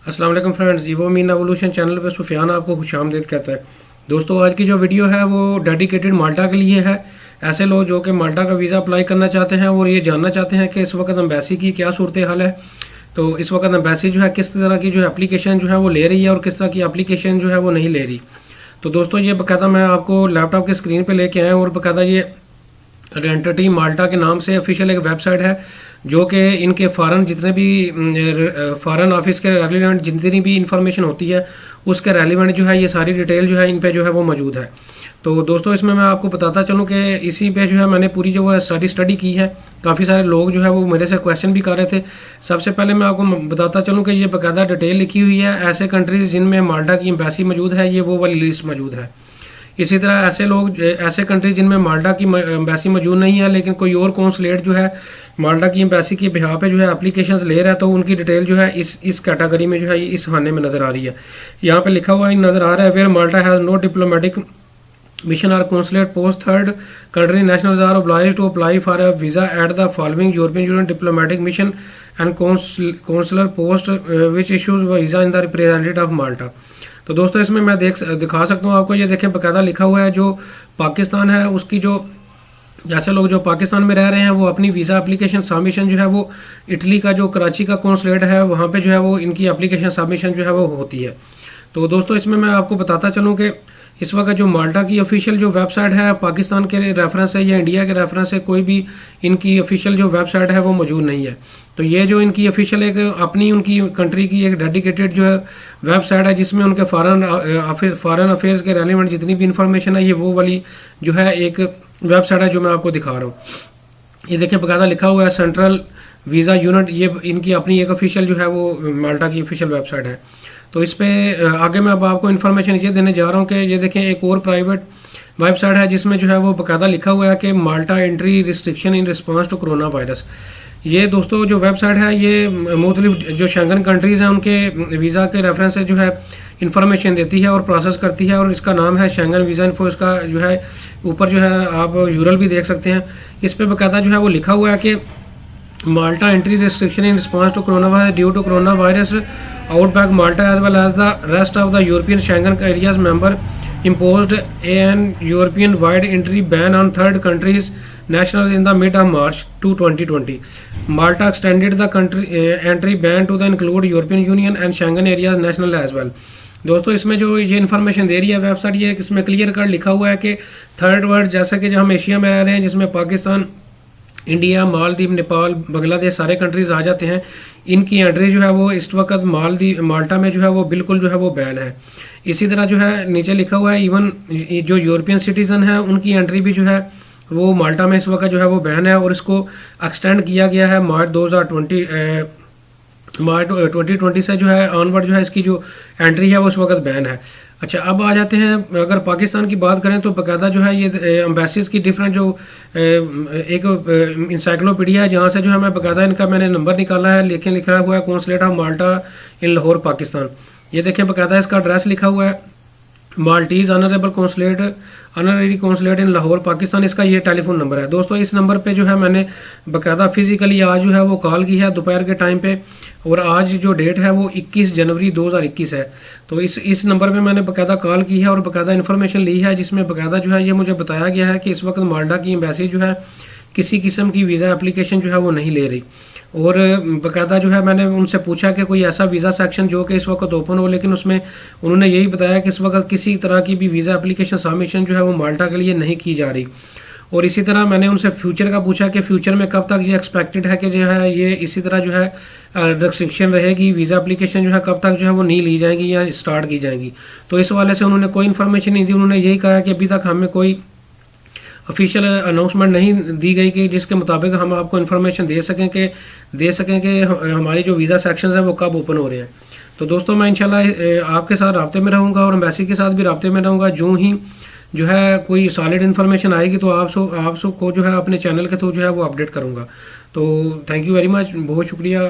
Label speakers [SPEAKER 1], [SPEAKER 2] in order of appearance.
[SPEAKER 1] अस्सलाम वालेकुम friends, evo mean evolution channel पे सुफियान आपको खुशामदीद कहता है। दोस्तों, आज की जो वीडियो है वो डेडिकेटेड माल्टा के लिए है। ऐसे लोग जो कि माल्टा का वीज़ा अप्लाई करना चाहते हैं और ये जानना चाहते हैं कि इस वक्त एम्बेसी की क्या सूरत हाल है। तो इस वक्त एम्बेसी जो है किस तरह की जो है एप्लीकेशन जो है वो ले रही है और किस तरह की एप्लीकेशन जो है वो नहीं ले रही। तो दोस्तों, ये बाकायदा मैं आपको लैपटॉप की स्क्रीन पे लेके आया हूँ और बाकायदा ये रेंटिटी माल्टा के नाम से ऑफिशियल एक वेबसाइट है जो कि इनके फॉरेन जितने भी फॉरेन ऑफिस के रेलिवेंट जितनी भी इंफॉर्मेशन होती है उसके रेलिवेंट जो है ये सारी डिटेल जो है इन पे जो है वो मौजूद है। तो दोस्तों, इसमें मैं आपको बताता चलूं कि इसी पे जो है मैंने पूरी जो है स्टडी की है। काफ़ी सारे लोग जो है वो मेरे से क्वेश्चन भी कर रहे थे। सबसे पहले मैं आपको बताता चलूं कि ये बाकायदा डिटेल लिखी हुई है। ऐसे कंट्रीज जिनमें माल्टा की एम्बेसी मौजूद है, ये वो वाली लिस्ट मौजूद है। इसी तरह ऐसे कंट्री जिनमें माल्टा की एम्बेसी मौजूद नहीं है लेकिन कोई और कॉन्सुलेट जो है माल्टा की एम्बेसी के बिहार पे जो है एप्लीकेशंस ले रहा है, तो उनकी डिटेल जो है इस कैटेगरी में जो है इस खाने में नजर आ रही है। यहाँ पे लिखा हुआ नजर आ रहा है, where Malta has no diplomatic mission और consulate post, third country nationals are obliged to apply for a visa at the following European Union diplomatic mission and consular post which issues visa in the representative of Malta। तो दोस्तों, इसमें मैं दिखा सकता हूँ आपको। ये देखें, बाकायदा लिखा हुआ है जो पाकिस्तान है उसकी जो जैसे लोग जो पाकिस्तान में रह रहे हैं वो अपनी वीजा एप्लीकेशन सबमिशन जो है वो इटली का जो कराची का कॉन्सुलेट है वहां पे जो है वो इनकी एप्लीकेशन सबमिशन जो है वो होती है। तो दोस्तों, इसमें मैं आपको बताता चलूं कि इस वक्त जो माल्टा की ऑफिशियल जो वेबसाइट है पाकिस्तान के रेफरेंस से या इंडिया के रेफरेंस से कोई भी इनकी ऑफिशियल जो वेबसाइट है वो मौजूद नहीं है। तो ये जो इनकी ऑफिशियल एक अपनी उनकी कंट्री की एक डेडिकेटेड जो है वेबसाइट है जिसमें उनके फॉरेन अफेयर्स के रेलिवेंट जितनी भी इंफॉर्मेशन है ये वो वाली जो है एक वेबसाइट है जो मैं आपको दिखा रहा हूँ। ये देखिए, बाकायदा लिखा हुआ है सेंट्रल वीजा यूनिट। ये इनकी अपनी एक ऑफिशियल जो है वो माल्टा की ऑफिशियल वेबसाइट है। तो इस पे आगे मैं अब आपको इन्फॉर्मेशन ये देने जा रहा हूँ कि ये देखें, एक और प्राइवेट वेबसाइट है जिसमें जो है वो बाकायदा लिखा हुआ है कि Malta entry restriction in response to corona virus. ये दोस्तों जो वेबसाइट है ये मुख्तलिफ जो शेंगन कंट्रीज हैं उनके वीजा के रेफरेंस से जो है इन्फॉर्मेशन देती है और प्रोसेस करती है, और इसका नाम है शेंगन वीजा इन्फो। इसका जो है ऊपर जो है आप यूरल भी देख सकते हैं। इस पे बाकायदा जो है वो लिखा हुआ है कि Malta entry restriction in response to coronavirus due to coronavirus outbreak, Malta as well as the rest of the European Schengen areas member imposed an European wide entry ban on third countries nationals in the mid of March 2020. Malta extended the country entry ban to the include European Union and Schengen areas national as well। दोस्तों, इसमें जो ये information दे रही है website, ये इसमें clear cut लिखा हुआ है कि थर्ड वर्ल्ड जैसा कि जो हम एशिया में रह रहे हैं जिसमें पाकिस्तान, इंडिया, मालदीव, नेपाल, बांग्लादेश सारे कंट्रीज आ जाते हैं, इनकी एंट्री जो है वो इस वक्त माल्टा में जो है वो बिल्कुल जो है वो बैन है। इसी तरह जो है नीचे लिखा हुआ है इवन जो यूरोपियन सिटीजन है उनकी एंट्री भी जो है वो माल्टा में इस वक्त जो है वो बैन है, और इसको एक्सटेंड किया गया है मार्च 2020 से जो है ऑनवर्ड जो है इसकी जो एंट्री है वो इस वक्त बैन है। अच्छा, अब आ जाते हैं, अगर पाकिस्तान की बात करें तो बाकायदा जो है ये एम्बेसीज की डिफरेंट जो एक इंसाइक्लोपीडिया है जहां से जो है मैं बाकायदा इनका मैंने नंबर निकाला है, लेकिन लिखा हुआ है consulate of Malta in Lahore Pakistan. ये देखें, बाकायदा इसका एड्रेस लिखा हुआ है Maltese honourable consulate honorary consulate in Lahore Pakistan. इसका ये टेलीफोन नंबर है। दोस्तों, इस नंबर पे जो है मैंने बाकायदा फिजिकली आज जो है वो कॉल की है दोपहर के टाइम पे, और आज जो डेट है वो 21 जनवरी 2021 है। तो इस नंबर पे मैंने बाकायदा कॉल की है और बाकायदा इन्फॉर्मेशन ली है जिसमें बाकायदा जो है ये मुझे बताया गया है कि इस वक्त माल्टा की एम्बेसी जो है किसी किस्म की वीजा एप्लीकेशन जो है वो नहीं ले रही। और बाकायदा जो है मैंने उनसे पूछा कि कोई ऐसा वीजा सेक्शन जो कि इस वक्त ओपन हो, लेकिन उसमें उन्होंने यही बताया कि इस वक्त किसी तरह की भी वीजा एप्लीकेशन सबमिशन जो है वो माल्टा के लिए नहीं की जा रही। और इसी तरह मैंने उनसे फ्यूचर का पूछा कि फ्यूचर में कब तक ये एक्सपेक्टेड है कि जो है ये इसी तरह जो है रिस्ट्रिक्शन रहेगी, वीजा एप्लीकेशन जो है कब तक जो है वो नहीं ली जाएगी या स्टार्ट की जाएगी। तो इस वाले से उन्होंने कोई इन्फॉर्मेशन नहीं दी। उन्होंने यही कहा कि अभी तक हमें कोई ऑफिशियल अनाउंसमेंट नहीं दी गई कि जिसके मुताबिक हम आपको इन्फॉर्मेशन दे सकें कि हमारी जो वीजा सेक्शंस हैं वो कब ओपन हो रहे हैं। तो दोस्तों, मैं इंशाल्लाह आपके साथ राब्ते में रहूंगा और एम्बेसी के साथ भी राब्ते में रहूंगा। जो ही जो है कोई सॉलिड इन्फॉर्मेशन आएगी तो आप को जो है अपने चैनल के थ्रू जो है वो अपडेट करूंगा। तो थैंक यू वेरी मच, बहुत शुक्रिया।